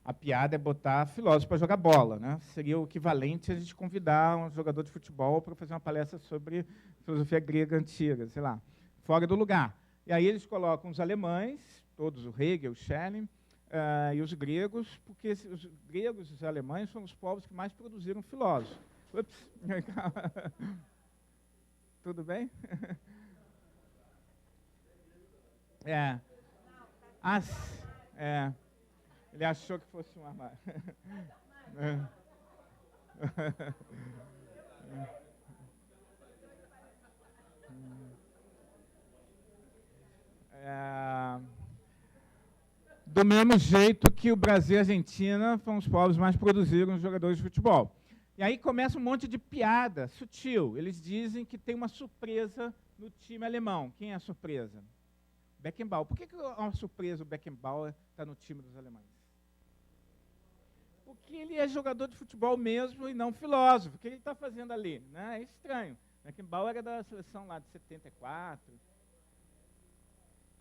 A piada é botar filósofo para jogar bola, né? Seria o equivalente a gente convidar um jogador de futebol para fazer uma palestra sobre filosofia grega antiga, sei lá, fora do lugar. E aí eles colocam os alemães, todos, o Hegel, o Schelling, e os gregos, porque os gregos e os alemães foram os povos que mais produziram filósofos. Ups. Tudo bem? Ele achou que fosse um armário. Do mesmo jeito que o Brasil e a Argentina foram os povos mais produziram os jogadores de futebol. E aí começa um monte de piada sutil. Eles dizem que tem uma surpresa no time alemão. Quem é a surpresa? Beckenbauer. Por que é uma surpresa o Beckenbauer está no time dos alemães? Porque ele é jogador de futebol mesmo e não filósofo. O que ele está fazendo ali? Né? É estranho. Beckenbauer era da seleção lá de 74.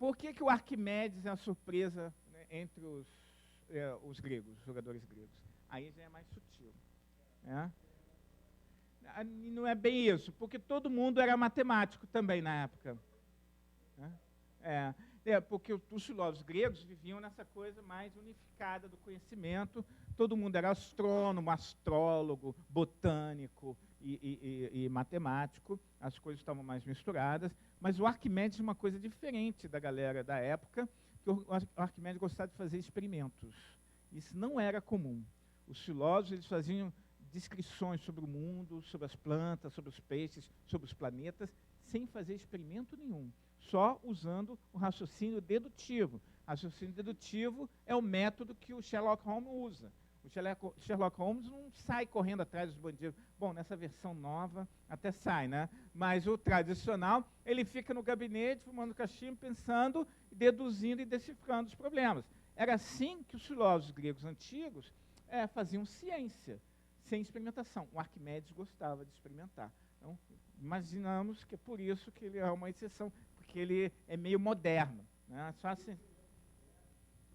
Por que o Arquimedes é uma surpresa, né, entre os gregos, os jogadores gregos? Aí já é mais sutil. Né? Não é bem isso, porque todo mundo era matemático também na época. Né? Porque os filósofos gregos viviam nessa coisa mais unificada do conhecimento. Todo mundo era astrônomo, astrólogo, botânico e matemático. As coisas estavam mais misturadas. Mas o Arquimedes é uma coisa diferente da galera da época, que o Arquimedes gostava de fazer experimentos. Isso não era comum. Os filósofos eles faziam descrições sobre o mundo, sobre as plantas, sobre os peixes, sobre os planetas, sem fazer experimento nenhum, só usando o raciocínio dedutivo. O raciocínio dedutivo é o método que o Sherlock Holmes usa. O Sherlock Holmes não sai correndo atrás dos bandidos. Bom, nessa versão nova até sai, né? Mas o tradicional, ele fica no gabinete, fumando cachimbo, pensando, deduzindo e decifrando os problemas. Era assim que os filósofos gregos antigos faziam ciência, sem experimentação. O Arquimedes gostava de experimentar. Então, imaginamos que é por isso que ele é uma exceção, porque ele é meio moderno. Né? Só assim.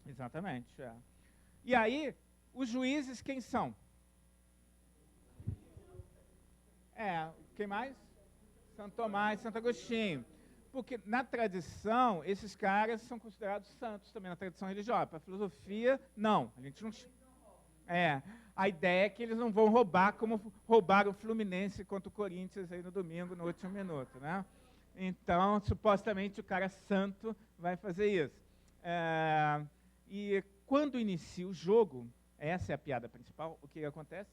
Exatamente. E aí, os juízes quem são? Quem mais? Santo Tomás, Santo Agostinho. Porque, na tradição, esses caras são considerados santos também, na tradição religiosa. Para a filosofia, não. A gente não... A ideia é que eles não vão roubar como roubaram o Fluminense contra o Corinthians aí no domingo, no último minuto. Né? Então, supostamente, o cara santo vai fazer isso. E quando inicia o jogo, essa é a piada principal, o que acontece?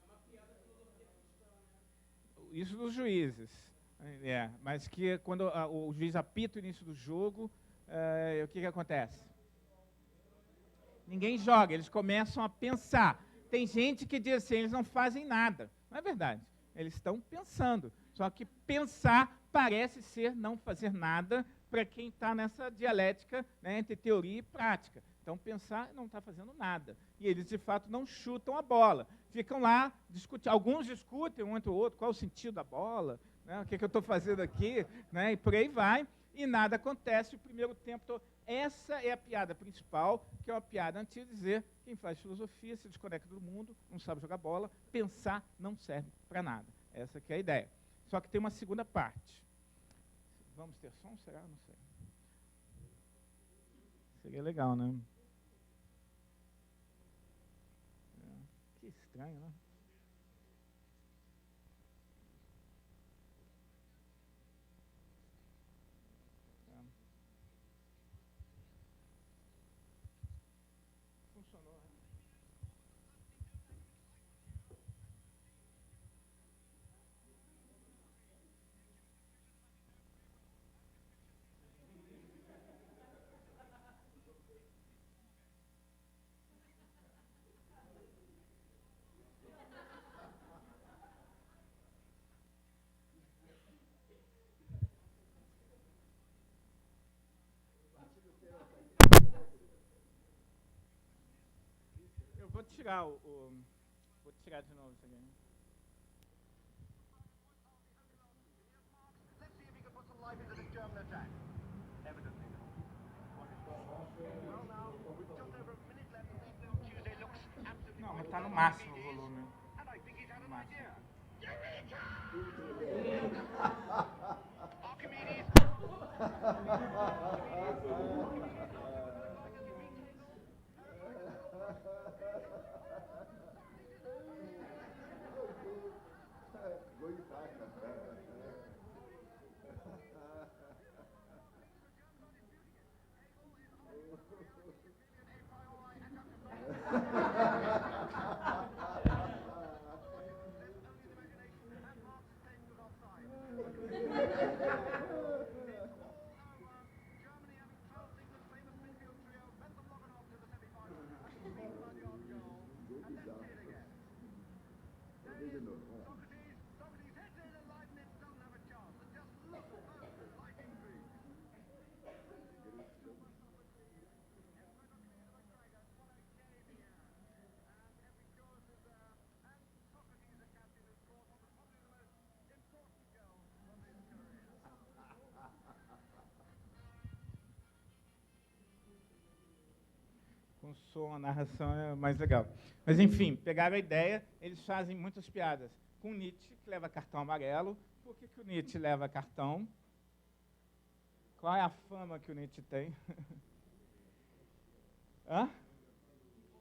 É uma piada de filosofia cristã, né? Isso dos juízes. Mas que quando o juiz apita o início do jogo, o que acontece? Ninguém joga, eles começam a pensar. Tem gente que diz assim, eles não fazem nada. Não é verdade. Eles estão pensando. Só que pensar parece ser não fazer nada para quem está nessa dialética, né, entre teoria e prática. Então, pensar não está fazendo nada. E eles, de fato, não chutam a bola. Ficam lá, discutindo. Alguns discutem um entre o outro, qual o sentido da bola, né, o que eu estou fazendo aqui, né, e por aí vai. E nada acontece o primeiro tempo todo. Essa é a piada principal, que é uma piada antiga de dizer quem faz filosofia se desconecta do mundo, não sabe jogar bola, pensar não serve para nada. Essa que é a ideia. Só que tem uma segunda parte. Vamos ter som? Será? Não sei. Seria legal, né? Que estranho, né? Funcionou, né? Eu vou tirar vou tirar de novo isso aqui. Let's see if he can put some life into this German attack. Evidently. máximo o volume. Máximo. Com som, a narração é mais legal. Mas, enfim, pegaram a ideia, eles fazem muitas piadas. Com Nietzsche, que leva cartão amarelo. Por que o Nietzsche leva cartão? Qual é a fama que o Nietzsche tem? Hã?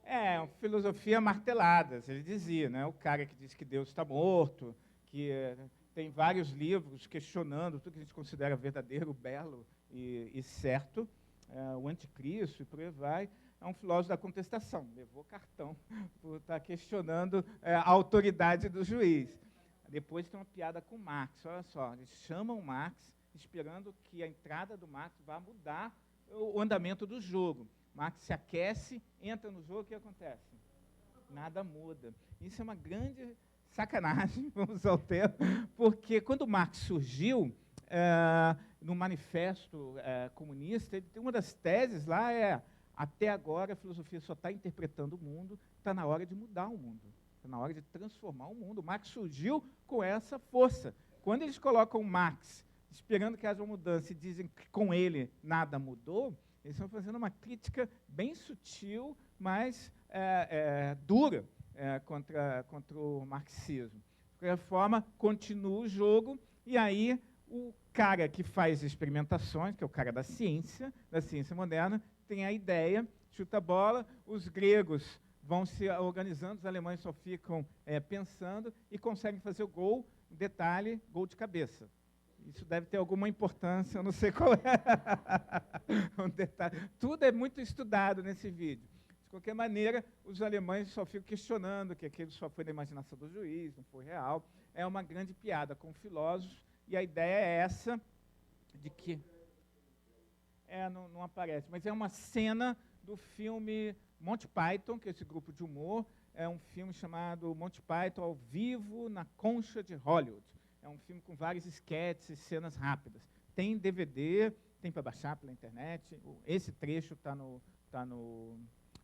É, uma filosofia marteladas, ele dizia, né? O cara que diz que Deus está morto, que tem vários livros questionando tudo que a gente considera verdadeiro, belo e certo, o anticristo e por aí vai. É um filósofo da contestação, levou cartão por estar questionando a autoridade do juiz. Depois tem uma piada com Marx, olha só, eles chamam Marx esperando que a entrada do Marx vá mudar o andamento do jogo. Marx se aquece, entra no jogo, o que acontece? Nada muda. Isso é uma grande sacanagem, vamos usar o termo, porque quando Marx surgiu, no Manifesto Comunista, ele tem uma das teses lá até agora a filosofia só está interpretando o mundo, está na hora de mudar o mundo, está na hora de transformar o mundo. Marx surgiu com essa força. Quando eles colocam Marx esperando que haja uma mudança e dizem que com ele nada mudou, eles estão fazendo uma crítica bem sutil, mas dura contra o marxismo. De qualquer forma, continua o jogo, e aí o cara que faz experimentações, que é o cara da ciência moderna, tem a ideia, chuta a bola, os gregos vão se organizando, os alemães só ficam pensando e conseguem fazer o gol, detalhe, gol de cabeça. Isso deve ter alguma importância, eu não sei qual é. Um detalhe. Tudo é muito estudado nesse vídeo. De qualquer maneira, os alemães só ficam questionando que aquilo só foi da imaginação do juiz, não foi real. É uma grande piada com filósofos, e a ideia é essa, de que... não aparece, mas é uma cena do filme Monty Python, que é esse grupo de humor, é um filme chamado Monty Python ao vivo na Concha de Hollywood. É um filme com vários esquetes e cenas rápidas. Tem DVD, tem para baixar pela internet, esse trecho está no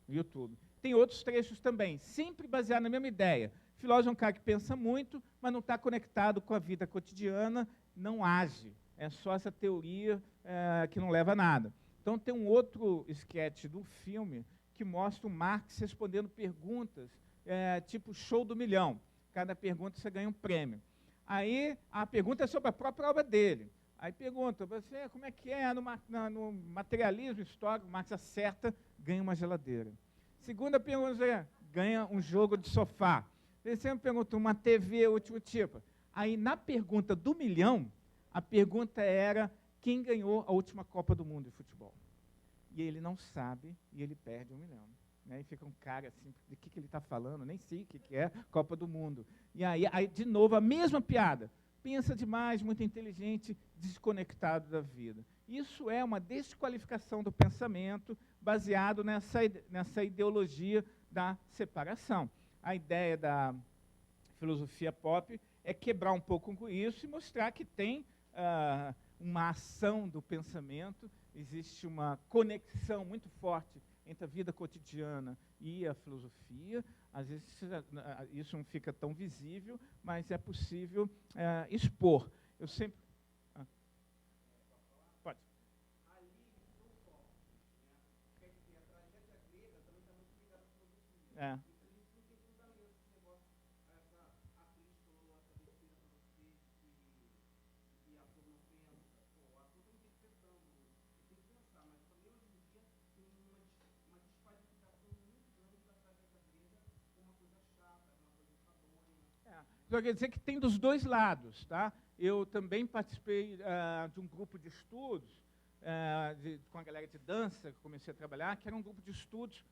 YouTube. Tem outros trechos também, sempre baseado na mesma ideia. O filósofo é um cara que pensa muito, mas não está conectado com a vida cotidiana, não age. É só essa teoria que não leva a nada. Então, tem um outro esquete do filme que mostra o Marx respondendo perguntas, tipo show do milhão. Cada pergunta você ganha um prêmio. Aí, a pergunta é sobre a própria obra dele. Aí pergunta, você, como é que é no materialismo histórico? Marx acerta, ganha uma geladeira. Segunda pergunta, ganha um jogo de sofá. Terceira pergunta, uma TV, último tipo. Aí, na pergunta do milhão, a pergunta era quem ganhou a última Copa do Mundo de futebol. E ele não sabe, e ele perde 1 milhão. Né? E fica um cara assim, de que ele está falando? Nem sei o que é Copa do Mundo. E aí, de novo, a mesma piada. Pensa demais, muito inteligente, desconectado da vida. Isso é uma desqualificação do pensamento baseado nessa ideologia da separação. A ideia da filosofia pop é quebrar um pouco com isso e mostrar que tem uma ação do pensamento, existe uma conexão muito forte entre a vida cotidiana e a filosofia. Às vezes isso não fica tão visível, mas é possível expor. Eu sempre... Pode. É. Então, quer dizer que tem dos dois lados. Tá? Eu também participei de um grupo de estudos com a galera de dança, que comecei a trabalhar, que era um grupo de estudos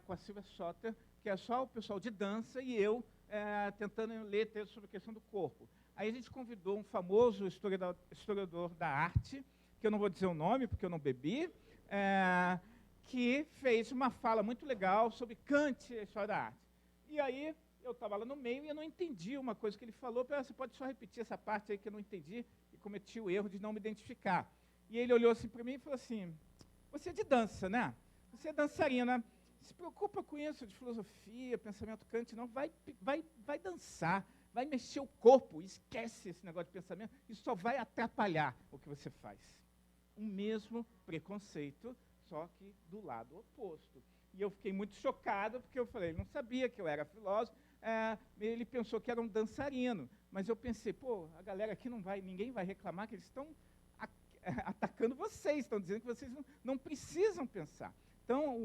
com a Silvia Soter, que é só o pessoal de dança e eu tentando ler textos sobre a questão do corpo. Aí a gente convidou um famoso historiador da arte, que eu não vou dizer o nome, porque eu não bebi, que fez uma fala muito legal sobre Kant e a história da arte. E aí eu estava lá no meio e eu não entendi uma coisa que ele falou. Você pode só repetir essa parte aí que eu não entendi, e cometi o erro de não me identificar. E ele olhou assim para mim e falou assim, você é de dança, né? Você é dançarina, se preocupa com isso de filosofia, pensamento Kant, não, vai dançar, vai mexer o corpo, esquece esse negócio de pensamento, isso só vai atrapalhar o que você faz. O mesmo preconceito, só que do lado oposto. E eu fiquei muito chocado, porque eu falei, ele não sabia que eu era filósofo, ele pensou que era um dançarino, mas eu pensei, pô, a galera aqui ninguém vai reclamar que eles estão atacando vocês, estão dizendo que vocês não precisam pensar. Então,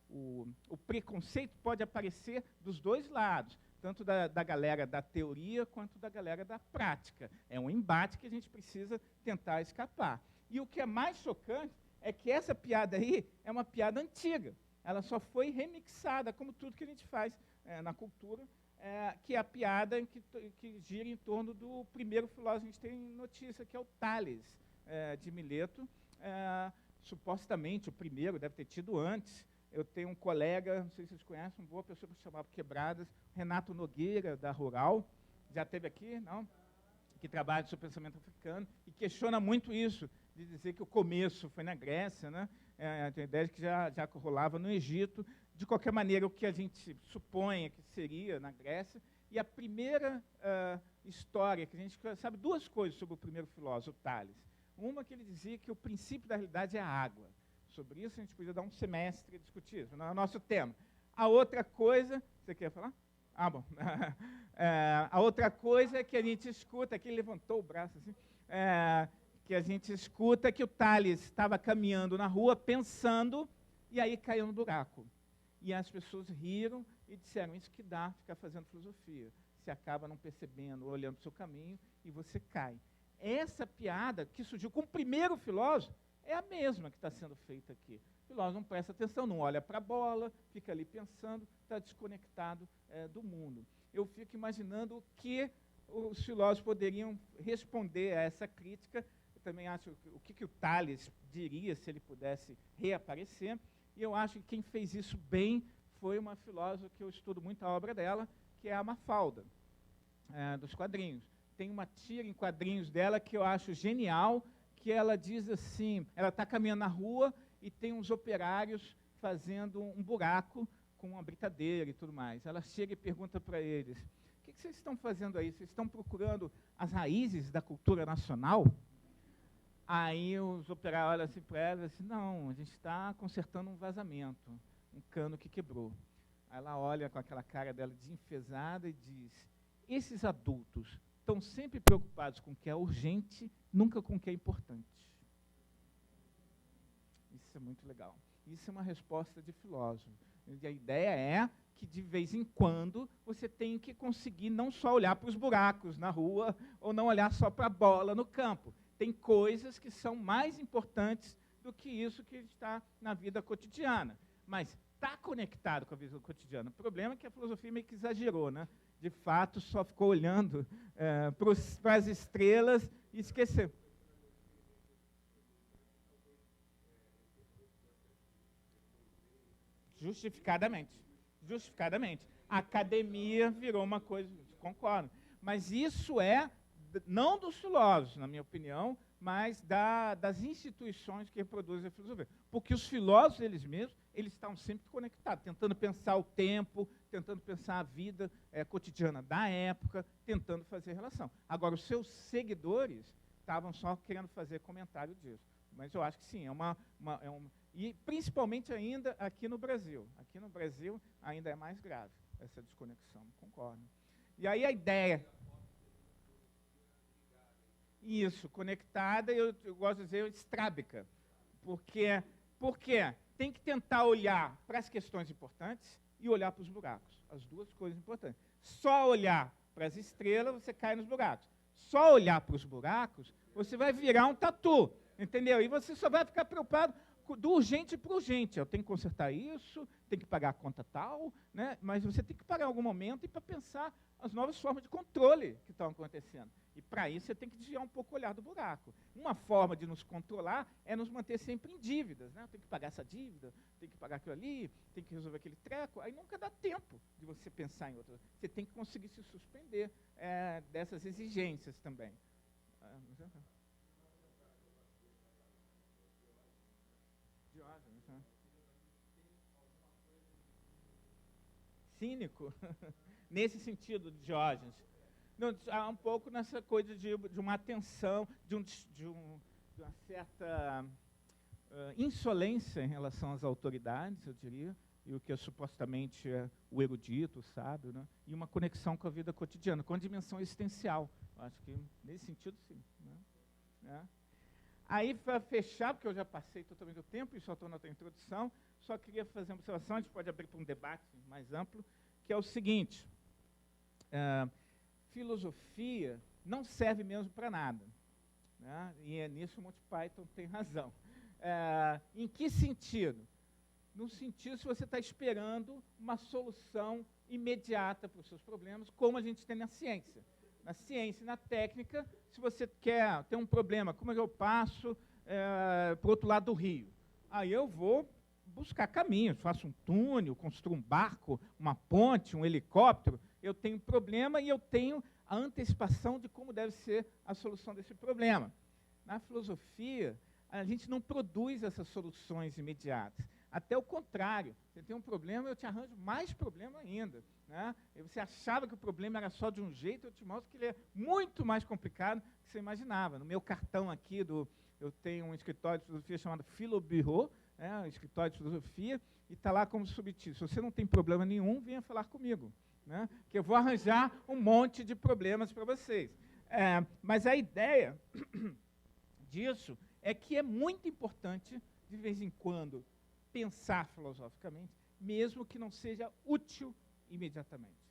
o preconceito pode aparecer dos dois lados, tanto da galera da teoria quanto da galera da prática. É um embate que a gente precisa tentar escapar. E o que é mais chocante é que essa piada aí é uma piada antiga. Ela só foi remixada, como tudo que a gente faz na cultura, que é a piada que gira em torno do primeiro filósofo. A gente tem notícia, que é o Tales, de Mileto. Supostamente, o primeiro, deve ter tido antes. Eu tenho um colega, não sei se vocês conhecem, uma boa pessoa que se chamava Quebradas, Renato Nogueira, da Rural, já esteve aqui, não? Que trabalha sobre o pensamento africano, e questiona muito isso, de dizer que o começo foi na Grécia, né? Tem a ideia de que já rolava no Egito. De qualquer maneira, o que a gente supõe que seria na Grécia, e a primeira história, que a gente sabe duas coisas sobre o primeiro filósofo, Tales. Uma, que ele dizia que o princípio da realidade é a água. Sobre isso a gente podia dar um semestre discutir, isso não é o nosso tema. A outra coisa, você quer falar? Bom. A outra coisa é que a gente escuta, aqui ele levantou o braço assim, que a gente escuta que o Tales estava caminhando na rua pensando, e aí caiu no buraco. E as pessoas riram e disseram, isso que dá ficar fazendo filosofia. Você acaba não percebendo, olhando para o seu caminho, e você cai. Essa piada que surgiu com o primeiro filósofo é a mesma que está sendo feita aqui. O filósofo não presta atenção, não olha para a bola, fica ali pensando, está desconectado do mundo. Eu fico imaginando o que os filósofos poderiam responder a essa crítica. Eu também acho o que o Tales diria se ele pudesse reaparecer. E eu acho que quem fez isso bem foi uma filósofa que eu estudo muito a obra dela, que é a Mafalda, dos quadrinhos. Tem uma tira em quadrinhos dela que eu acho genial, que ela diz assim, ela está caminhando na rua e tem uns operários fazendo um buraco com uma britadeira e tudo mais. Ela chega e pergunta para eles, o que vocês estão fazendo aí? Vocês estão procurando as raízes da cultura nacional? Aí os operários olham assim para ela e dizem, não, a gente está consertando um vazamento, um cano que quebrou. Aí ela olha com aquela cara dela desenfesada e diz, esses adultos estão sempre preocupados com o que é urgente, nunca com o que é importante. Isso é muito legal. Isso é uma resposta de filósofo. E a ideia é que, de vez em quando, você tem que conseguir não só olhar para os buracos na rua, ou não olhar só para a bola no campo. Tem coisas que são mais importantes do que isso que está na vida cotidiana. Mas está conectado com a vida cotidiana. O problema é que a filosofia meio que exagerou, né? De fato, só ficou olhando para as estrelas e esqueceu. Justificadamente. Justificadamente. A academia virou uma coisa, concordo. Mas isso é, não dos filósofos, na minha opinião, mas das instituições que reproduzem a filosofia. Porque os filósofos, eles mesmos, eles estão sempre conectados, tentando pensar o tempo, tentando pensar a vida cotidiana da época, tentando fazer relação. Agora, os seus seguidores estavam só querendo fazer comentário disso. Mas eu acho que sim, e principalmente ainda aqui no Brasil. Aqui no Brasil ainda é mais grave essa desconexão, concordo. E aí a ideia... Isso, conectada, eu gosto de dizer estrábica. Porque tem que tentar olhar para as questões importantes e olhar para os buracos. As duas coisas importantes. Só olhar para as estrelas, você cai nos buracos. Só olhar para os buracos, você vai virar um tatu, entendeu? E você só vai ficar preocupado do urgente para o urgente. Eu tenho que consertar isso, tenho que pagar a conta tal, né? Mas você tem que parar em algum momento e para pensar as novas formas de controle que estão acontecendo. E para isso você tem que desviar um pouco o olhar do buraco. Uma forma de nos controlar é nos manter sempre em dívidas, né? Tem que pagar essa dívida, tem que pagar aquilo ali, tem que resolver aquele treco. Aí nunca dá tempo de você pensar em outras. Você tem que conseguir se suspender dessas exigências também. Diógenes, né? Cínico, nesse sentido, de Diógenes. Não, há um pouco nessa coisa de uma atenção, de uma certa insolência em relação às autoridades, eu diria, e o que é supostamente o erudito, o sábio, né? E uma conexão com a vida cotidiana, com a dimensão existencial. Eu acho que, nesse sentido, sim. Né? Aí, para fechar, porque eu já passei totalmente o tempo e só estou na outra introdução, só queria fazer uma observação, a gente pode abrir para um debate mais amplo, que é o seguinte: filosofia não serve mesmo para nada, né? E é nisso o Monty Python tem razão. Em que sentido? No sentido se você está esperando uma solução imediata para os seus problemas, como a gente tem na ciência. Na ciência e na técnica, se você quer ter um problema, como é que eu passo para o outro lado do rio? Aí eu vou buscar caminhos, faço um túnel, construo um barco, uma ponte, um helicóptero. Eu tenho um problema e eu tenho a antecipação de como deve ser a solução desse problema. Na filosofia, a gente não produz essas soluções imediatas. Até o contrário, você tem um problema, eu te arranjo mais problema ainda. Né? E você achava que o problema era só de um jeito, eu te mostro que ele é muito mais complicado do que você imaginava. No meu cartão aqui, eu tenho um escritório de filosofia chamado Philobureau, um escritório de filosofia, e está lá como subtítulo: se você não tem problema nenhum, venha falar comigo, né? Que eu vou arranjar um monte de problemas para vocês. Mas a ideia disso é que é muito importante, de vez em quando, pensar filosoficamente, mesmo que não seja útil imediatamente.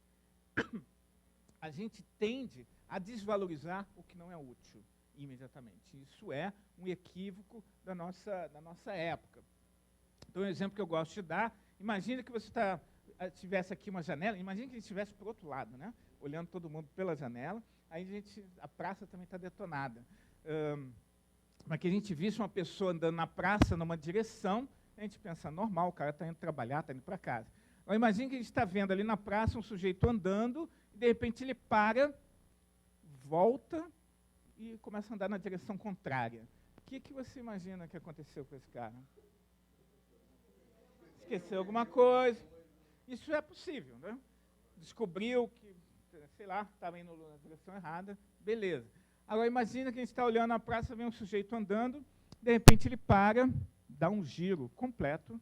A gente tende a desvalorizar o que não é útil imediatamente. Isso é um equívoco da nossa época. Então, um exemplo que eu gosto de dar: imagina que você tivesse aqui uma janela, imagina que a gente estivesse para o outro lado, né? Olhando todo mundo pela janela, aí a praça também está detonada. Mas que a gente visse uma pessoa andando na praça numa direção, a gente pensa, normal, o cara está indo trabalhar, está indo para casa. Agora, imagina que a gente está vendo ali na praça um sujeito andando, e de repente ele para, volta e começa a andar na direção contrária. O que você imagina que aconteceu com esse cara? Esqueceu alguma coisa. Isso é possível, né? Descobriu que, sei lá, estava indo na direção errada, beleza. Agora, imagina que a gente está olhando na praça, vem um sujeito andando, de repente ele para, dá um giro completo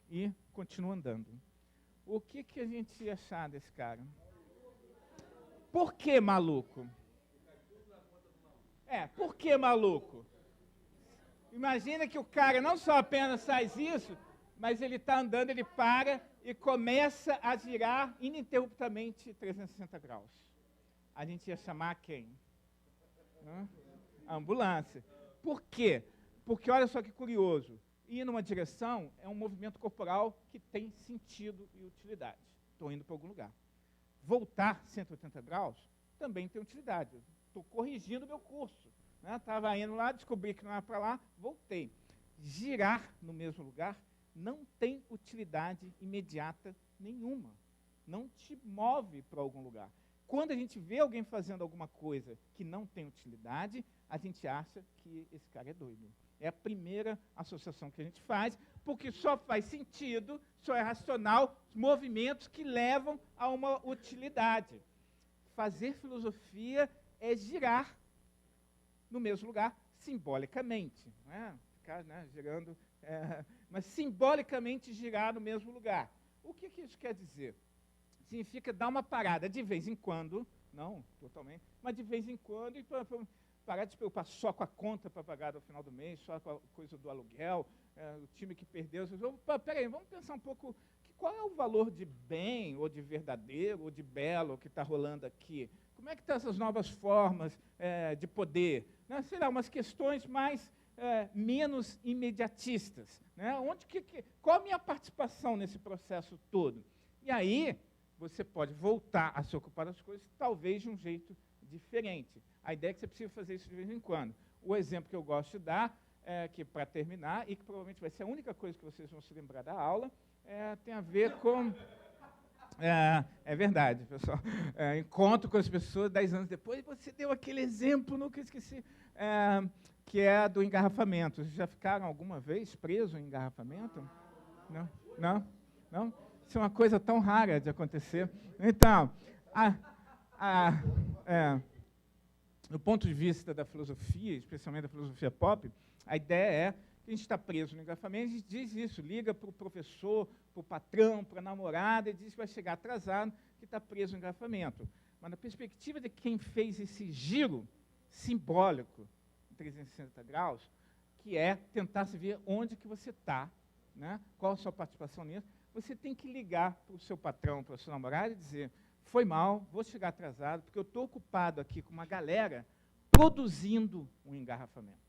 e continua andando. O que a gente ia achar desse cara? Por que maluco? Por que maluco? Imagina que o cara não só apenas faz isso, mas ele está andando, ele para e começa a girar ininterruptamente 360 graus. A gente ia chamar quem? A ambulância. Por quê? Porque olha só que curioso, ir numa direção é um movimento corporal que tem sentido e utilidade. Estou indo para algum lugar. Voltar 180 graus também tem utilidade. Estou corrigindo o meu curso. Estava indo lá, descobri que não era para lá, voltei. Girar no mesmo lugar não tem utilidade imediata nenhuma. Não te move para algum lugar. Quando a gente vê alguém fazendo alguma coisa que não tem utilidade, a gente acha que esse cara é doido. É a primeira associação que a gente faz, porque só faz sentido, só é racional, os movimentos que levam a uma utilidade. Fazer filosofia é girar no mesmo lugar, simbolicamente. Não é? Ficar, né, girando, mas simbolicamente girar no mesmo lugar. O que isso quer dizer? Significa dar uma parada de vez em quando, não totalmente, mas de vez em quando, e parar de se preocupar só com a conta para pagar no final do mês, só com a coisa do aluguel, o time que perdeu. Peraí, vamos pensar um pouco qual é o valor de bem, ou de verdadeiro, ou de belo que está rolando aqui? Como é que estão essas novas formas de poder? Né? Sei lá, umas questões mais menos imediatistas. Né? Qual a minha participação nesse processo todo? E aí, você pode voltar a se ocupar das coisas, talvez de um jeito diferente. A ideia é que você precisa fazer isso de vez em quando. O exemplo que eu gosto de dar, que para terminar, e que provavelmente vai ser a única coisa que vocês vão se lembrar da aula, tem a ver com... É verdade, pessoal. Encontro com as pessoas 10 anos depois, e você deu aquele exemplo, nunca esqueci, que é do engarrafamento. Vocês já ficaram alguma vez presos em engarrafamento? Não? Não? Não? Isso é uma coisa tão rara de acontecer. Então, do ponto de vista da filosofia, especialmente da filosofia pop, a ideia é que a gente está preso no engarrafamento, a gente diz isso, liga para o professor, para o patrão, para a namorada, e diz que vai chegar atrasado, que está preso no engarrafamento. Mas na perspectiva de quem fez esse giro simbólico, em 360 graus, que é tentar se ver onde que você está, né? Qual a sua participação nisso, você tem que ligar para o seu patrão, para a sua namorada e dizer, foi mal, vou chegar atrasado, porque eu estou ocupado aqui com uma galera produzindo um engarrafamento.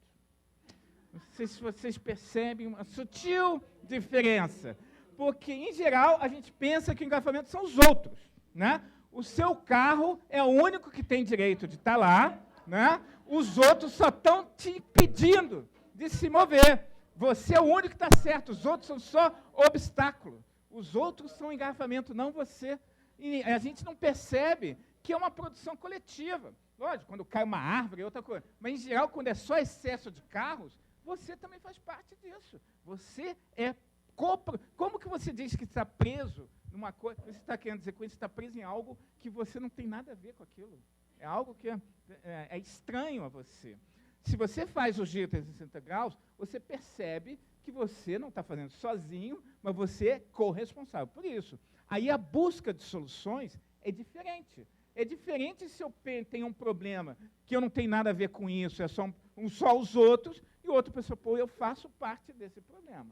Não sei se vocês percebem uma sutil diferença, porque, em geral, a gente pensa que o engarrafamento são os outros. Né? O seu carro é o único que tem direito de estar lá, né? Os outros só estão te impedindo de se mover. Você é o único que está certo, os outros são só obstáculo. Os outros são engarrafamento, não você. E a gente não percebe que é uma produção coletiva. Lógico, quando cai uma árvore é outra coisa. Mas, em geral, quando é só excesso de carros, você também faz parte disso. Você é... Como que você diz que está preso numa coisa? Você está querendo dizer que você está preso em algo que você não tem nada a ver com aquilo. É algo que é estranho a você. Se você faz o giro 360 graus, você percebe que você não está fazendo sozinho, mas você é corresponsável por isso. Aí a busca de soluções é diferente. É diferente se eu tenho um problema que eu não tenho nada a ver com isso, é só os outros, e outra pessoa, pô, eu faço parte desse problema.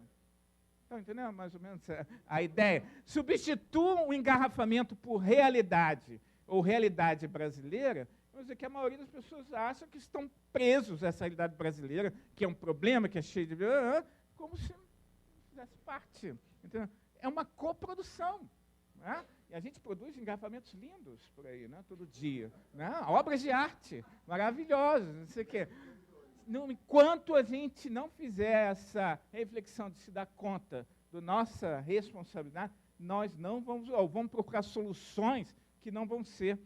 Estão entendendo mais ou menos a ideia? Substitua o engarrafamento por realidade, ou realidade brasileira, vamos dizer que a maioria das pessoas acha que estão presos a essa realidade brasileira, que é um problema, que é cheio de... como se não fizesse parte. Entendeu? É uma coprodução. Né? E a gente produz engarrafamentos lindos por aí, né? Todo dia. Né? Obras de arte maravilhosas, não sei o quê. Enquanto a gente não fizer essa reflexão de se dar conta da nossa responsabilidade, nós não vamos, ou vamos procurar soluções que não vão ser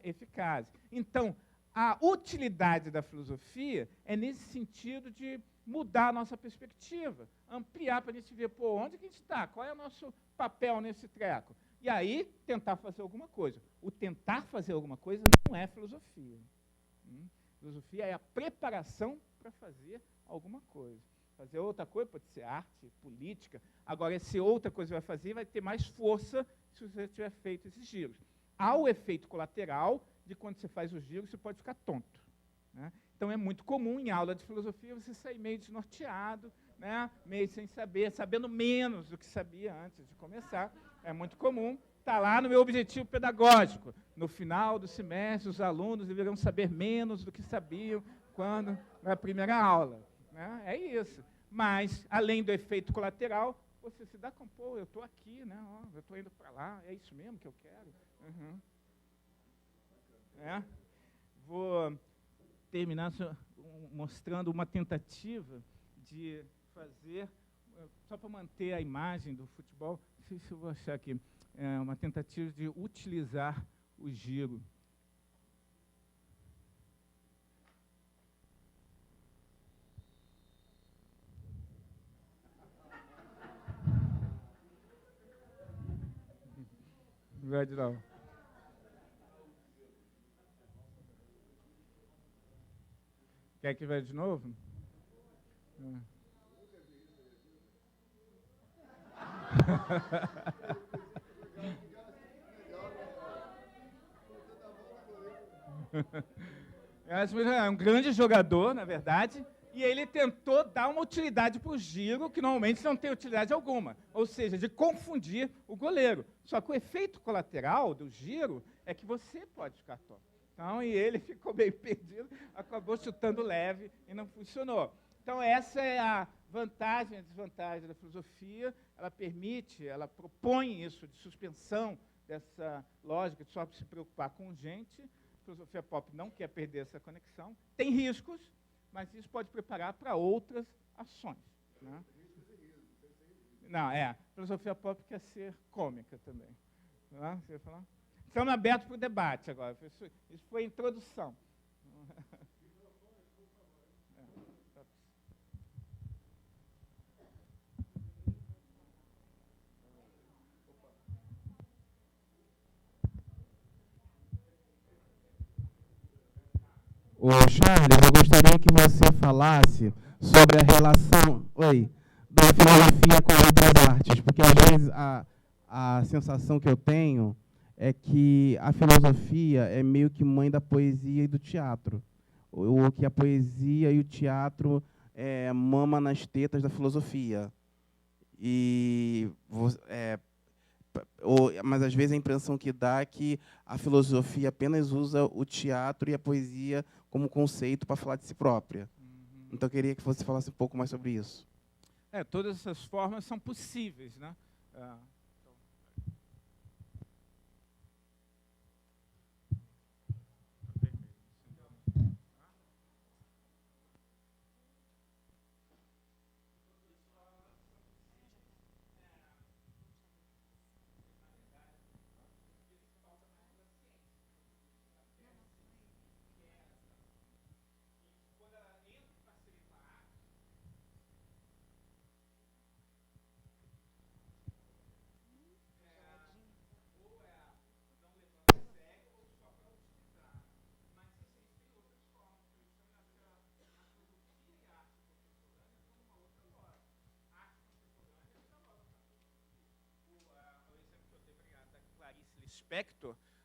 eficazes. Então, a utilidade da filosofia é nesse sentido de mudar a nossa perspectiva, ampliar para a gente ver, pô, onde que a gente está, qual é o nosso papel nesse treco. E aí, tentar fazer alguma coisa. O tentar fazer alguma coisa não é filosofia. Filosofia é a preparação para fazer alguma coisa. Fazer outra coisa pode ser arte, política. Agora, se outra coisa vai fazer, vai ter mais força se você tiver feito esses giros. Há o efeito colateral de quando você faz os giros, você pode ficar tonto. Né? Então, é muito comum, em aula de filosofia, você sair meio desnorteado, né? Meio sem saber, sabendo menos do que sabia antes de começar. É muito comum. Está lá no meu objetivo pedagógico. No final do semestre, os alunos deverão saber menos do que sabiam quando na primeira aula. Né? É isso. Mas, além do efeito colateral, você se dá com, pô, eu estou aqui, né? Ó, eu estou indo para lá, é isso mesmo que eu quero. Vou terminar mostrando uma tentativa de fazer, só para manter a imagem do futebol, não sei se eu vou achar aqui, uma tentativa de utilizar o giro. Vai de novo. Quer que vá de novo? É um grande jogador, na verdade, E ele tentou dar uma utilidade para o giro, que normalmente não tem utilidade alguma, ou seja, de confundir o goleiro. Só que o efeito colateral do giro é que você pode ficar torto. Então, e ele ficou meio perdido, acabou chutando leve e não funcionou. Então, essa é a vantagem e a desvantagem da filosofia. Ela permite, ela propõe isso de suspensão dessa lógica de só se preocupar com gente. A filosofia pop não quer perder essa conexão. Tem riscos, mas isso pode preparar para outras ações. Né? Não, a filosofia pop quer ser cômica também. Não, você ia falar? Estamos abertos para o debate agora. Isso foi a introdução. Ô Charles, eu gostaria que você falasse sobre a relação, da filosofia com outras artes, porque às vezes a sensação que eu tenho é que a filosofia é meio que mãe da poesia e do teatro, ou que a poesia e o teatro mama nas tetas da filosofia. Mas às vezes a impressão que dá é que a filosofia apenas usa o teatro e a poesia como conceito para falar de si própria. Então eu queria que você falasse um pouco mais sobre isso. Todas essas formas são possíveis, né?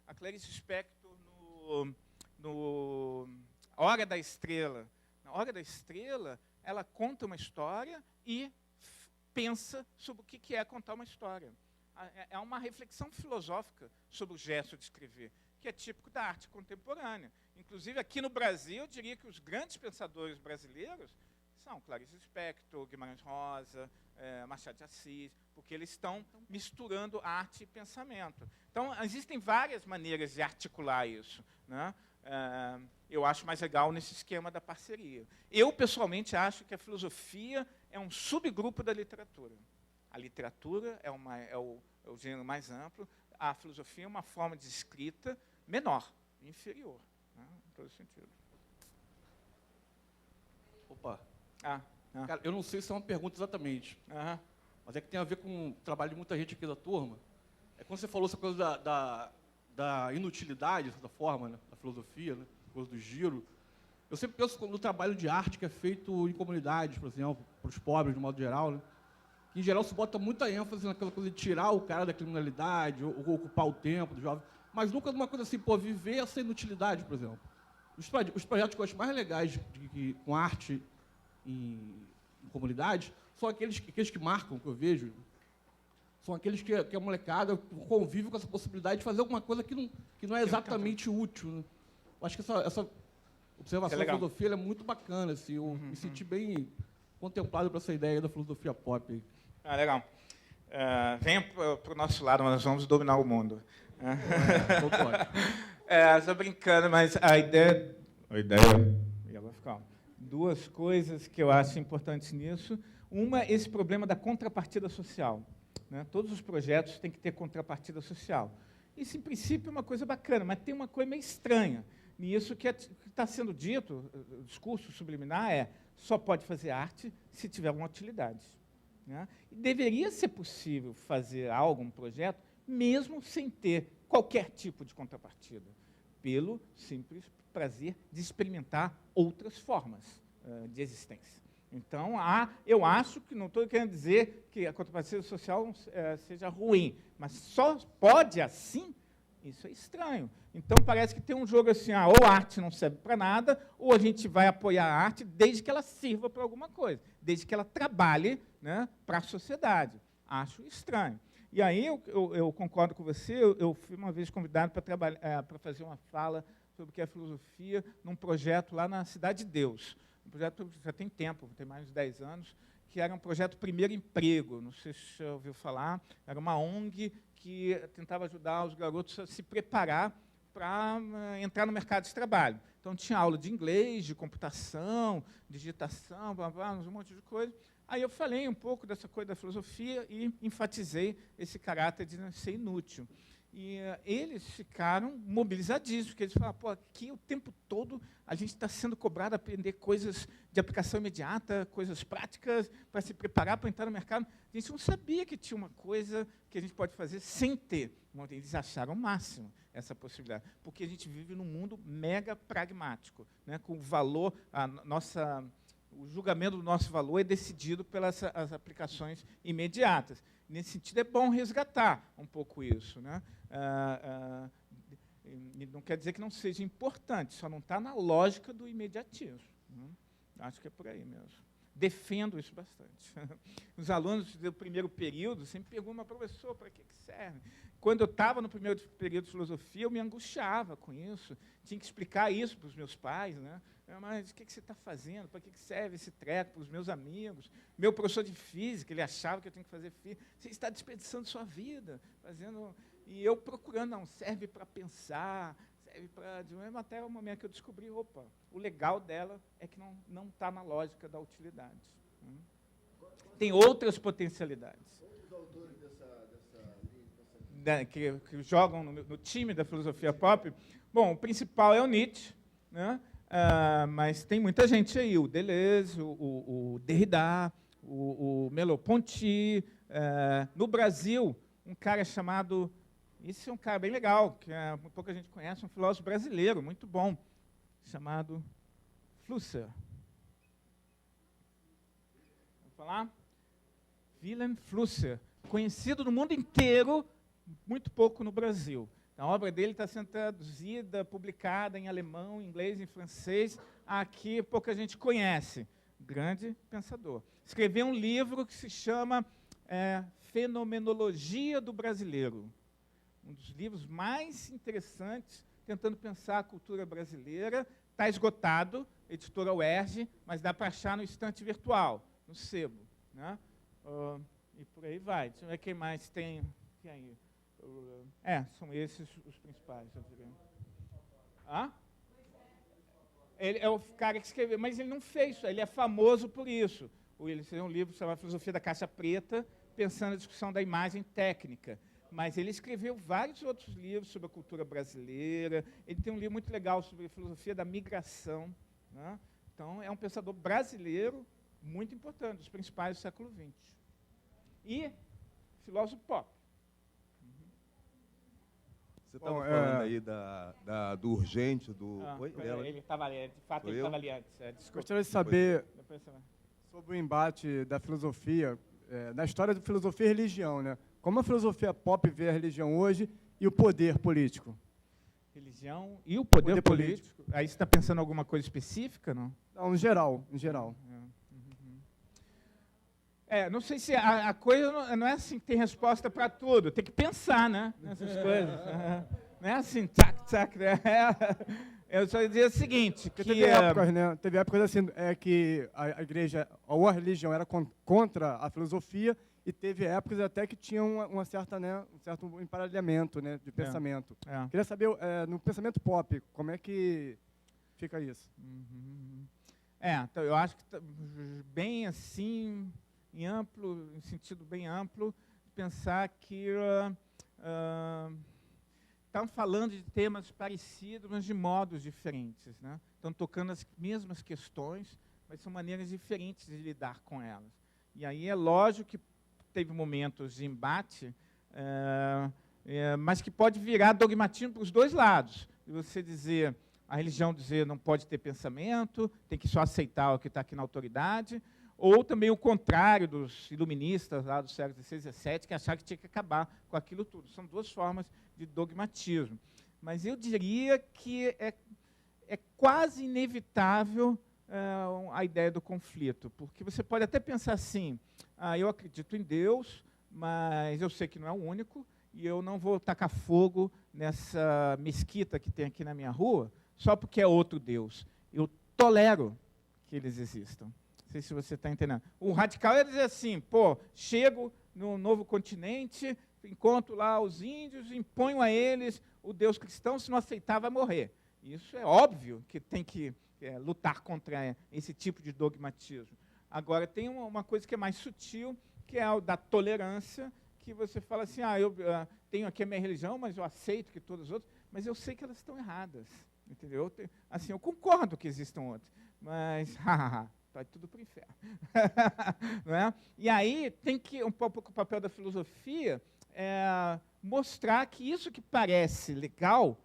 A Clarice Lispector no Hora da Estrela. Na Hora da Estrela, ela conta uma história e pensa sobre o que é contar uma história. É uma reflexão filosófica sobre o gesto de escrever, que é típico da arte contemporânea. Inclusive, aqui no Brasil, eu diria que os grandes pensadores brasileiros são Clarice Lispector, Guimarães Rosa, Machado de Assis, porque eles estão misturando arte e pensamento. Então, existem várias maneiras de articular isso, né? Eu acho mais legal nesse esquema da parceria. Eu, pessoalmente, acho que a filosofia é um subgrupo da literatura. A literatura é o gênero mais amplo, a filosofia é uma forma de escrita menor, inferior, né? Em todo sentido. Opa. Cara, eu não sei se é uma pergunta exatamente, mas é que tem a ver com o trabalho de muita gente aqui da turma. Quando você falou essa coisa da inutilidade, dessa forma, né, da filosofia, né, coisa do giro, eu sempre penso no trabalho de arte que é feito em comunidades, por exemplo, para os pobres, de modo geral, né, que, em geral, se bota muita ênfase naquela coisa de tirar o cara da criminalidade, ou ocupar o tempo do jovem, mas nunca numa coisa assim, viver essa inutilidade, por exemplo. Os projetos que eu acho mais legais com arte em comunidade são aqueles que marcam, que eu vejo, são aqueles que a molecada convive com essa possibilidade de fazer alguma coisa que não é exatamente útil. Né? Eu acho que essa observação da filosofia é muito bacana. Assim, eu me senti bem contemplado por essa ideia da filosofia pop. Legal. Venha para o nosso lado, nós vamos dominar o mundo. Estou brincando, mas a ideia... E agora ficar... Duas coisas que eu acho importantes nisso. Uma, esse problema da contrapartida social. Né? Todos os projetos têm que ter contrapartida social. Isso, em princípio, é uma coisa bacana, mas tem uma coisa meio estranha nisso que está sendo dito, o discurso subliminar só pode fazer arte se tiver uma utilidade. Né? E deveria ser possível fazer um projeto, mesmo sem ter qualquer tipo de contrapartida, pelo simples prazer de experimentar outras formas de existência. Então, eu acho que, não estou querendo dizer que a contrapartida social seja ruim, mas só pode, assim, Isso é estranho. Então, parece que tem um jogo assim, ou a arte não serve para nada, ou a gente vai apoiar a arte desde que ela sirva para alguma coisa, desde que ela trabalhe, né, para a sociedade. Acho estranho. E aí, eu concordo com você, eu fui uma vez convidado para fazer uma fala sobre o que é filosofia num projeto lá na Cidade de Deus. Um projeto já tem tempo, tem mais de 10 anos, que era um projeto Primeiro Emprego, não sei se você já ouviu falar, era uma ONG que tentava ajudar os garotos a se preparar para entrar no mercado de trabalho. Então, tinha aula de inglês, de computação, digitação, blá, blá, um monte de coisa. Aí eu falei um pouco dessa coisa da filosofia e enfatizei esse caráter de não ser inútil. E eles ficaram mobilizadíssimos, porque eles falaram, pô, aqui o tempo todo a gente está sendo cobrado a aprender coisas de aplicação imediata, coisas práticas, para se preparar para entrar no mercado. A gente não sabia que tinha uma coisa que a gente pode fazer sem ter. Eles acharam o máximo essa possibilidade, porque a gente vive num mundo mega pragmático, né, com o valor, o julgamento do nosso valor é decidido pelas as aplicações imediatas. Nesse sentido, é bom resgatar um pouco isso, né? Não quer dizer que não seja importante, só não está na lógica do imediatismo. Acho que é por aí mesmo. Defendo isso bastante. Os alunos do primeiro período sempre perguntam, mas, professor, para que serve? Quando eu estava no primeiro período de filosofia, eu me angustiava com isso, tinha que explicar isso para os meus pais, né? Mas o que você está fazendo? Para que serve esse treco para os meus amigos? Meu professor de física, ele achava que eu tenho que fazer física. Você está desperdiçando sua vida, fazendo... E eu procurando, não, serve para pensar, serve para... Até o momento que eu descobri, opa, o legal dela é que não está na lógica da utilidade. Tem outras potencialidades. Outros autores que jogam no time da filosofia pop. Bom, o principal é o Nietzsche, né? Mas tem muita gente aí, o Deleuze, o Derrida, o Merleau-Ponty. No Brasil, um cara chamado... Esse é um cara bem legal, que pouca gente conhece, um filósofo brasileiro, muito bom, chamado Flusser. Vamos falar? Wilhelm Flusser, conhecido no mundo inteiro, muito pouco no Brasil. A obra dele está sendo traduzida, publicada em alemão, inglês, em francês. Aqui pouca gente conhece. Grande pensador. Escreveu um livro que se chama Fenomenologia do Brasileiro. Um dos livros mais interessantes, tentando pensar a cultura brasileira. Está esgotado, editora UERJ, mas dá para achar no estante virtual, no sebo, né? E por aí vai. Deixa eu ver quem mais tem aí. São esses os principais, eu diria. Ele é o cara que escreveu, mas ele não fez isso, ele é famoso por isso. Ele escreveu um livro chamado Filosofia da Caixa Preta, pensando na discussão da imagem técnica. Mas ele escreveu vários outros livros sobre a cultura brasileira. Ele tem um livro muito legal sobre a filosofia da migração, né? Então, é um pensador brasileiro muito importante, dos principais do século XX. E filósofo pop. Você estava falando aí do urgente, do... Ele estava ali, de fato, ele estava ali antes. Gostaria de saber sobre o embate da filosofia, na história da filosofia e religião, né? Como a filosofia pop vê a religião hoje e o poder político? Religião e o poder político? Aí você está pensando em alguma coisa específica, não? Não, em geral, em geral. Não sei se a coisa não é assim que tem resposta para tudo. Tem que pensar, né, nessas coisas. Não é assim, tac, né? Eu só ia dizer o seguinte, que... Teve épocas assim, que a igreja, ou a religião era contra a filosofia, e teve épocas até que tinha um certo emparelhamento, né, de pensamento. Queria saber, no pensamento pop, como é que fica isso? Então, eu acho que bem assim, em sentido bem amplo, pensar que estão falando de temas parecidos, mas de modos diferentes, né? Estão tocando as mesmas questões, mas são maneiras diferentes de lidar com elas. E aí é lógico que teve momentos de embate, mas que pode virar dogmatismo para os dois lados. Você dizer, a religião dizer não pode ter pensamento, tem que só aceitar o que está aqui na autoridade, ou também o contrário dos iluministas lá do século XVI e XVII, que achavam que tinha que acabar com aquilo tudo. São duas formas de dogmatismo. Mas eu diria que é quase inevitável a ideia do conflito, porque você pode até pensar assim, eu acredito em Deus, mas eu sei que não é o único, e eu não vou tacar fogo nessa mesquita que tem aqui na minha rua, só porque é outro Deus. Eu tolero que eles existam. Não sei se você está entendendo. O radical é dizer assim, chego no novo continente, encontro lá os índios, imponho a eles o Deus cristão, se não aceitar vai morrer. Isso é óbvio que tem que lutar contra esse tipo de dogmatismo. Agora, tem uma coisa que é mais sutil, que é a da tolerância, que você fala assim, eu tenho aqui a minha religião, mas eu aceito que todas as outras, mas eu sei que elas estão erradas, entendeu? Assim, eu concordo que existam outras, mas, vai tudo para o inferno. Não é? E aí, tem que, um pouco o papel da filosofia mostrar que isso que parece legal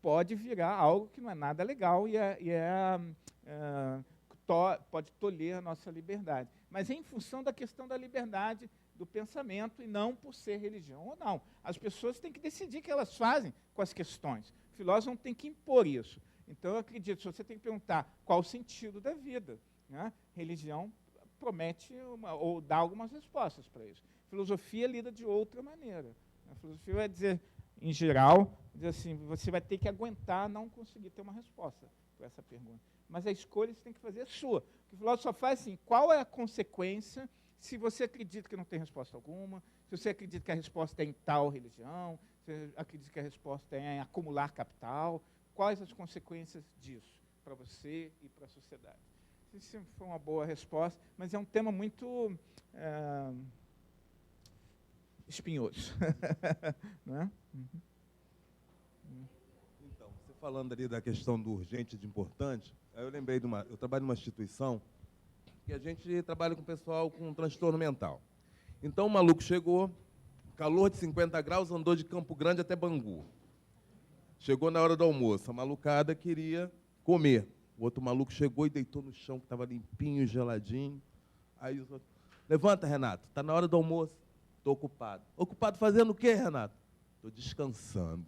pode virar algo que não é nada legal pode tolher a nossa liberdade. Mas é em função da questão da liberdade do pensamento e não por ser religião ou não. As pessoas têm que decidir o que elas fazem com as questões. O filósofo não tem que impor isso. Então, eu acredito, se você tem que perguntar qual o sentido da vida, né? Religião promete ou dá algumas respostas para isso. Filosofia lida de outra maneira. A filosofia vai dizer, em geral, dizer assim, você vai ter que aguentar não conseguir ter uma resposta para essa pergunta. Mas a escolha você tem que fazer sua. O filósofo só faz assim, qual é a consequência se você acredita que não tem resposta alguma, se você acredita que a resposta é em tal religião, se você acredita que a resposta é em acumular capital, quais as consequências disso para você e para a sociedade? Isso foi uma boa resposta, mas é um tema muito espinhoso. Não é? Então, você falando ali da questão do urgente e de importante, aí eu lembrei eu trabalho numa instituição que a gente trabalha com pessoal com transtorno mental. Então o maluco chegou, calor de 50 graus, andou de Campo Grande até Bangu. Chegou na hora do almoço, a malucada queria comer. O outro maluco chegou e deitou no chão, que estava limpinho, geladinho. Aí os outros, levanta, Renato, está na hora do almoço. Estou ocupado. Ocupado fazendo o quê, Renato? Estou descansando.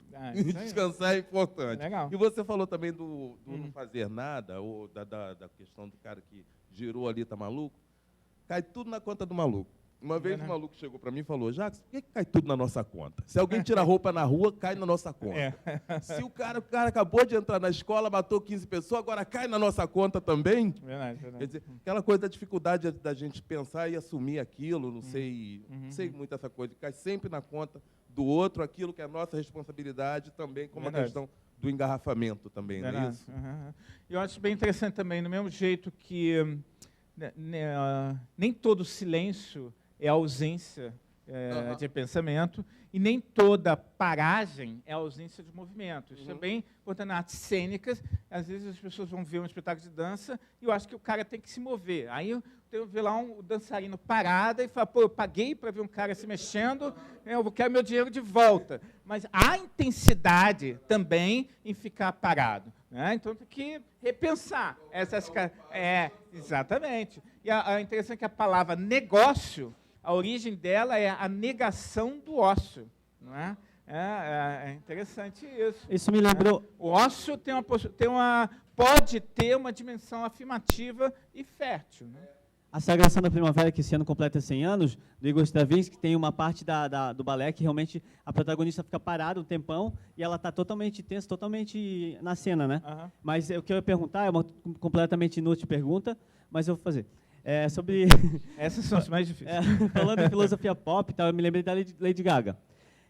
Descansar é importante. Legal. E você falou também do não fazer nada, ou da questão do cara que girou ali, está maluco. Cai tudo na conta do maluco. Uma vez o maluco chegou para mim e falou, Jacques, por que cai tudo na nossa conta? Se alguém tira roupa na rua, cai na nossa conta. Se o cara acabou de entrar na escola, matou 15 pessoas, agora cai na nossa conta também? Verdade. Quer dizer, aquela coisa da dificuldade da gente pensar e assumir aquilo, não sei muito essa coisa, cai sempre na conta do outro, aquilo que é a nossa responsabilidade também, como a questão do engarrafamento também, não é isso? Eu acho bem interessante também, do mesmo jeito que nem todo silêncio é ausência de pensamento, e nem toda paragem é ausência de movimento. Isso é bem importante. Nas artes cênicas, às vezes as pessoas vão ver um espetáculo de dança e eu acho que o cara tem que se mover. Aí eu tenho que ver lá um dançarino parado e falar, eu paguei para ver um cara se mexendo, eu quero meu dinheiro de volta. Mas há intensidade também em ficar parado. Né? Então tem que repensar essas... exatamente. E é interessante que a palavra negócio, a origem dela é a negação do ócio, não é? É interessante isso. Isso me lembrou... O ócio pode ter uma dimensão afirmativa e fértil. Né? A Sagração da Primavera, que esse ano completa 100 anos, do Igor Stravinsky, tem uma parte do balé que realmente a protagonista fica parada um tempão e ela está totalmente tensa, totalmente na cena, né? Mas o que eu ia perguntar é uma completamente inútil pergunta, mas eu vou fazer. Sobre... Essas são as mais difíceis. Falando em filosofia pop, eu me lembrei da Lady Gaga.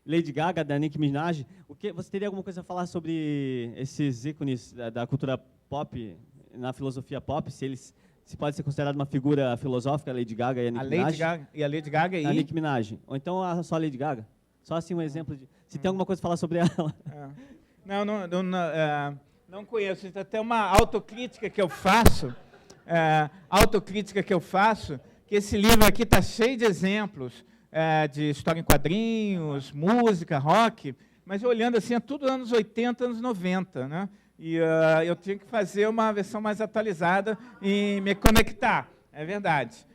Lady Gaga, da Nicki Minaj. Você teria alguma coisa a falar sobre esses ícones da cultura pop, na filosofia pop, se pode ser considerada uma figura filosófica, a Lady Gaga e a Nicki Minaj? A Lady Gaga e... A Nicki Minaj. Ou então só a Lady Gaga? Só assim um exemplo de... Se tem alguma coisa a falar sobre ela. Não conheço. Tem até uma autocrítica que eu faço, que esse livro aqui está cheio de exemplos de história em quadrinhos, música, rock, mas olhando assim, é tudo anos 80, anos 90, né? E eu tinha que fazer uma versão mais atualizada e me conectar, é verdade.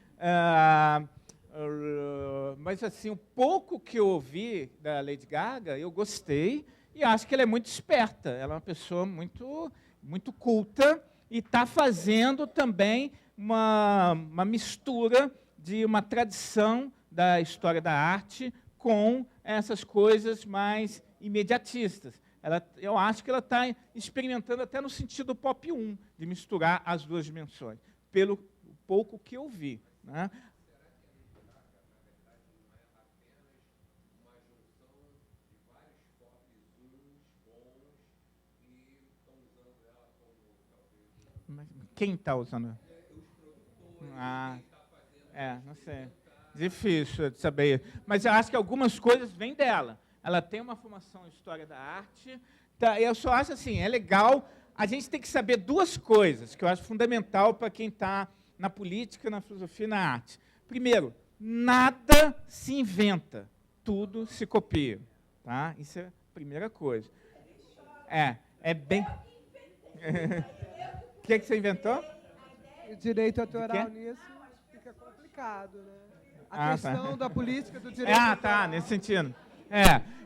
mas assim, o pouco que eu ouvi da Lady Gaga, eu gostei e acho que ela é muito esperta. Ela é uma pessoa muito, muito culta e está fazendo também uma mistura de uma tradição da história da arte com essas coisas mais imediatistas. Eu acho que ela está experimentando até no sentido pop 1, de misturar as duas dimensões, pelo pouco que eu vi, né? Mas quem está usando? Não sei. Difícil de saber. Mas eu acho que algumas coisas vêm dela. Ela tem uma formação em história da arte. Tá, eu só acho assim, é legal. A gente tem que saber duas coisas que eu acho fundamental para quem está na política, na filosofia e na arte. Primeiro, nada se inventa, tudo se copia. Tá? Isso é a primeira coisa. É bem... O que você inventou? O direito autoral nisso fica complicado, né? A questão da política do direito autoral. Nesse sentido.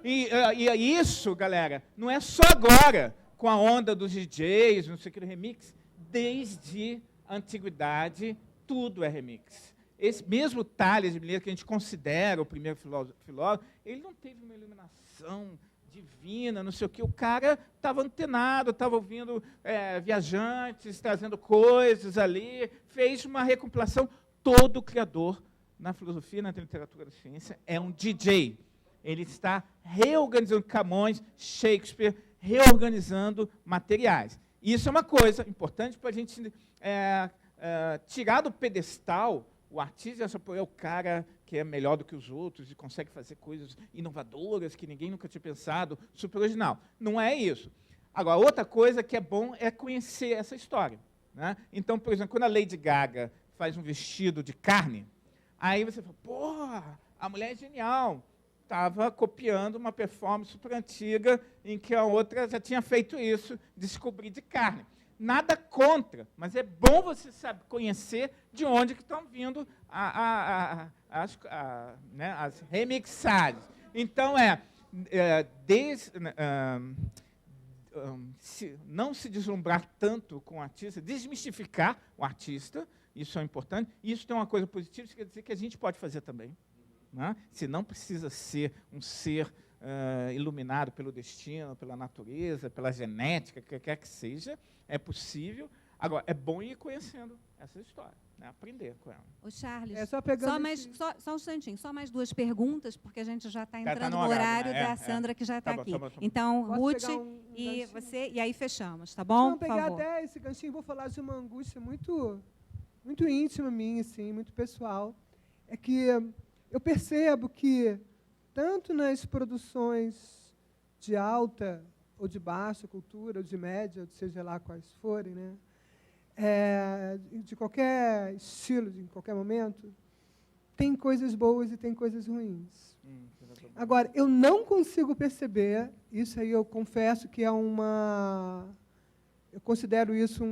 E isso, galera, não é só agora, com a onda dos DJs, não sei o que, do remix, desde a antiguidade, tudo é remix. Esse mesmo Tales de Mileto, que a gente considera o primeiro filósofo, ele não teve uma iluminação divina, não sei o que, o cara estava antenado, estava ouvindo viajantes, trazendo coisas ali, fez uma recompilação. Todo criador na filosofia, na literatura da ciência, é um DJ. Ele está reorganizando Camões, Shakespeare, reorganizando materiais. Isso é uma coisa importante para a gente tirar do pedestal o artista, é o cara que é melhor do que os outros e consegue fazer coisas inovadoras que ninguém nunca tinha pensado, super original. Não é isso. Agora, outra coisa que é bom é conhecer essa história, né? Então, por exemplo, quando a Lady Gaga faz um vestido de carne, aí você fala, porra, a mulher é genial. Estava copiando uma performance super antiga em que a outra já tinha feito isso, descobrir de carne. Nada contra, mas é bom você saber conhecer de onde que estão vindo as remixagens. Então, não se deslumbrar tanto com o artista, desmistificar o artista, isso é importante. Isso tem uma coisa positiva, isso quer dizer que a gente pode fazer também. Né? Se não precisa ser um ser iluminado pelo destino, pela natureza, pela genética, que quer que seja, é possível. Agora, é bom ir conhecendo essa história, né? Aprender com ela. Ô, Charles, só um instantinho, só mais duas perguntas, porque a gente já está entrando no no horário da Sandra, que já está aqui. Tá bom. Então, Posso Ruth e você, e aí fechamos, tá bom? Vou pegar até esse ganchinho, vou falar de uma angústia muito, muito íntima minha, assim, muito pessoal. É que eu percebo que, tanto nas produções de alta ou de baixa cultura, ou de média, ou seja lá quais forem, né? De qualquer estilo, de qualquer momento, tem coisas boas e tem coisas ruins. Agora, eu não consigo perceber, isso aí eu confesso que é eu considero isso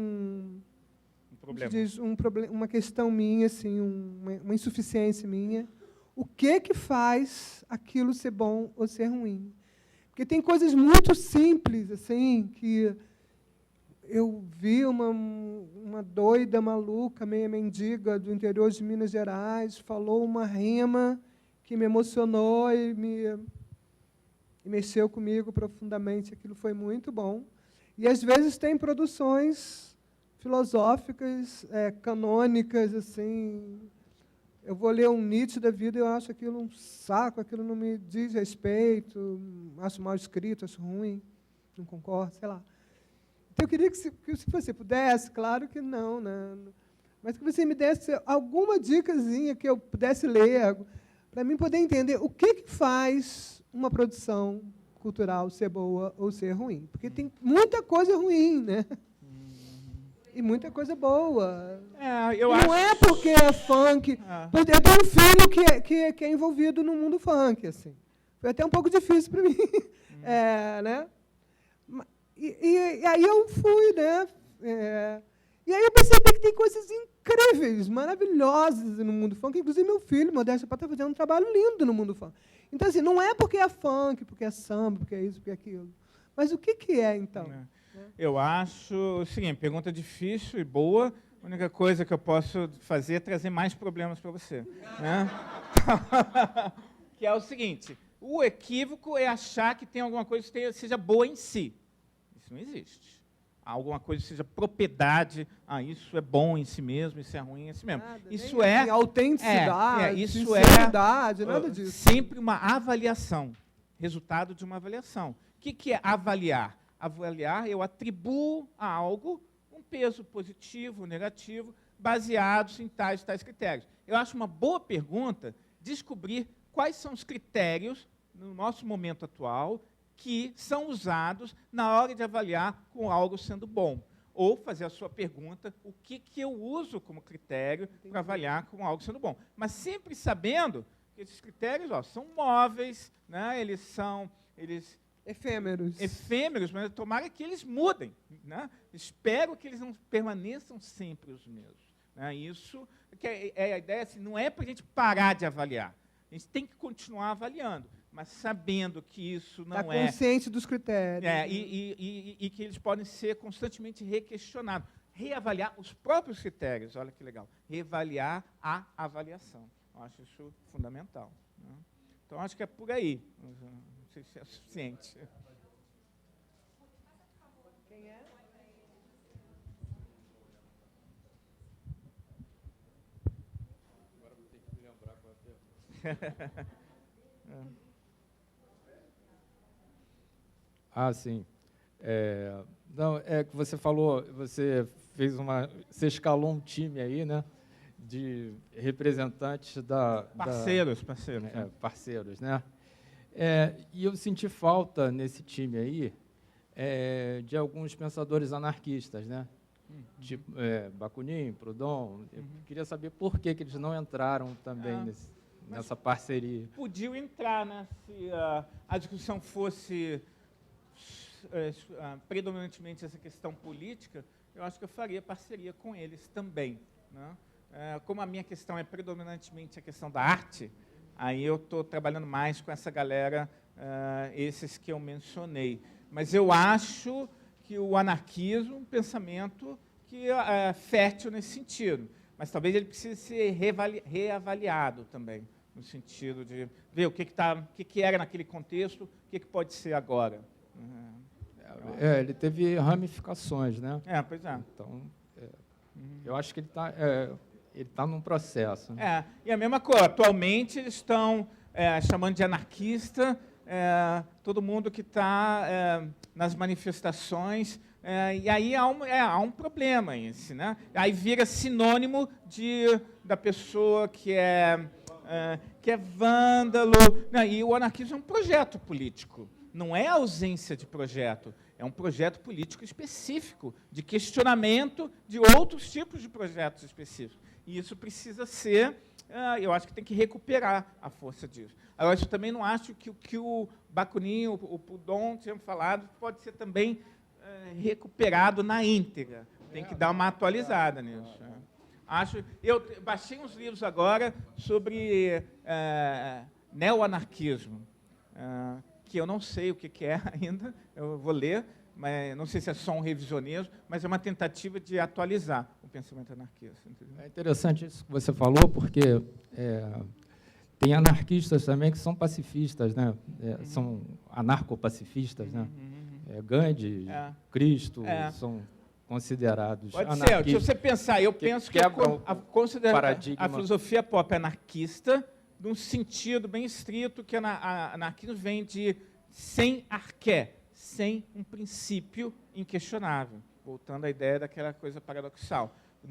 uma questão minha, assim, uma insuficiência minha. O que faz aquilo ser bom ou ser ruim? Porque tem coisas muito simples, assim, que eu vi uma doida, maluca, meia mendiga do interior de Minas Gerais, falou uma rima que me emocionou e mexeu comigo profundamente. Aquilo foi muito bom. E, às vezes, tem produções filosóficas, canônicas, assim. Eu vou ler um Nietzsche da vida e eu acho aquilo um saco, aquilo não me diz respeito, acho mal escrito, acho ruim, não concordo, sei lá. Então, eu queria que se você pudesse, claro que não, né? Mas que você me desse alguma dicasinha que eu pudesse ler, para mim poder entender o que faz uma produção cultural ser boa ou ser ruim. Porque tem muita coisa ruim, né? E muita coisa boa. Não é porque é funk. Eu tenho um filho que é envolvido no mundo funk, assim. Foi até um pouco difícil para mim. Né? E aí eu fui, né? E aí eu percebi que tem coisas incríveis incríveis, maravilhosas no mundo funk. Inclusive, meu filho, Modéstia Pode, está fazendo um trabalho lindo no mundo funk. Então, assim, não é porque é funk, porque é samba, porque é isso, porque é aquilo. Mas o que é, então? Eu acho o seguinte, pergunta difícil e boa. A única coisa que eu posso fazer é trazer mais problemas para você. Né? Que é o seguinte, o equívoco é achar que tem alguma coisa que seja boa em si. Isso não existe. Alguma coisa que seja propriedade, isso é bom em si mesmo, isso é ruim em si mesmo. Nada, isso é assim, autenticidade, isso sinceridade, nada disso. Sempre uma avaliação, resultado de uma avaliação. O que é avaliar? Avaliar, eu atribuo a algo um peso positivo, negativo, baseados em tais critérios. Eu acho uma boa pergunta descobrir quais são os critérios, no nosso momento atual, que são usados na hora de avaliar com algo sendo bom. Ou fazer a sua pergunta, o que eu uso como critério para avaliar com algo sendo bom. Mas sempre sabendo que esses critérios são móveis, né? Eles são efêmeros, mas tomara que eles mudem. Né? Espero que eles não permaneçam sempre os mesmos. Né? Isso que é a ideia, assim, não é para a gente parar de avaliar. A gente tem que continuar avaliando, mas sabendo que isso não é... consciente dos critérios. E que eles podem ser constantemente requestionados. Reavaliar os próprios critérios, olha que legal. Reavaliar a avaliação. Eu acho isso fundamental. Né? Então, acho que é por aí. Não sei se é suficiente. Quem é? Agora vou ter que me lembrar qual é a pergunta. Sim. Não, é que você falou, você escalou um time aí, né? De representantes parceiros, parceiros, né? E eu senti falta nesse time aí de alguns pensadores anarquistas, né? Tipo Bakunin, Proudhon. Eu queria saber por que eles não entraram também nessa parceria. Podiam entrar, né? Se a discussão fosse predominantemente essa questão política, eu acho que eu faria parceria com eles também, né? Como a minha questão é predominantemente a questão da arte, aí eu estou trabalhando mais com essa galera, esses que eu mencionei. Mas eu acho que o anarquismo é um pensamento que é fértil nesse sentido, mas talvez ele precise ser reavaliado também, no sentido de ver o que era naquele contexto, o que pode ser agora. Ele teve ramificações, né? Pois é. Então, eu acho que ele está num processo. Né? E a mesma coisa, atualmente eles estão chamando de anarquista todo mundo que está nas manifestações, e aí há um problema esse, né? Aí vira sinônimo da pessoa que é vândalo. Não, e o anarquismo é um projeto político, não é ausência de projeto, é um projeto político específico, de questionamento de outros tipos de projetos específicos. E isso precisa ser, eu acho que tem que recuperar a força disso. Agora, eu também não acho que o que o Bakunin, o Proudhon tinham falado, pode ser também recuperado na íntegra. Tem que dar uma atualizada nisso. Eu baixei uns livros agora sobre neoanarquismo, que eu não sei o que é ainda, eu vou ler, mas não sei se é só um revisionismo, mas é uma tentativa de atualizar o pensamento anarquista. Entendeu? É interessante isso que você falou, porque tem anarquistas também que são pacifistas, né? São anarcopacifistas, né? Gandhi, Cristo, são considerados anarquistas. Pode ser, se você pensar, eu penso que a filosofia pop anarquista, num sentido bem estrito, que anarquismo vem de sem arqué, sem um princípio inquestionável, voltando à ideia daquela coisa paradoxal. O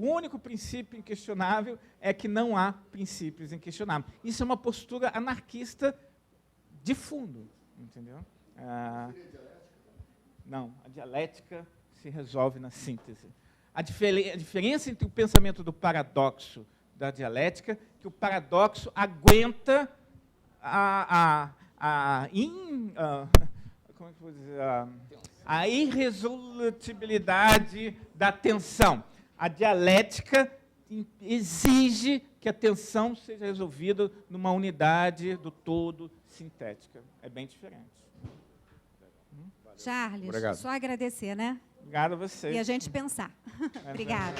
único princípio inquestionável é que não há princípios inquestionáveis. Isso é uma postura anarquista de fundo, entendeu? Não, a dialética se resolve na síntese. A diferença entre o pensamento do paradoxo da dialética, que o paradoxo aguenta como é que eu vou dizer? A irresolutibilidade da tensão. A dialética exige que a tensão seja resolvida numa unidade do todo sintética. É bem diferente. Charles, Obrigado. só agradecer, né? Obrigado a vocês. E a gente pensar. Obrigada.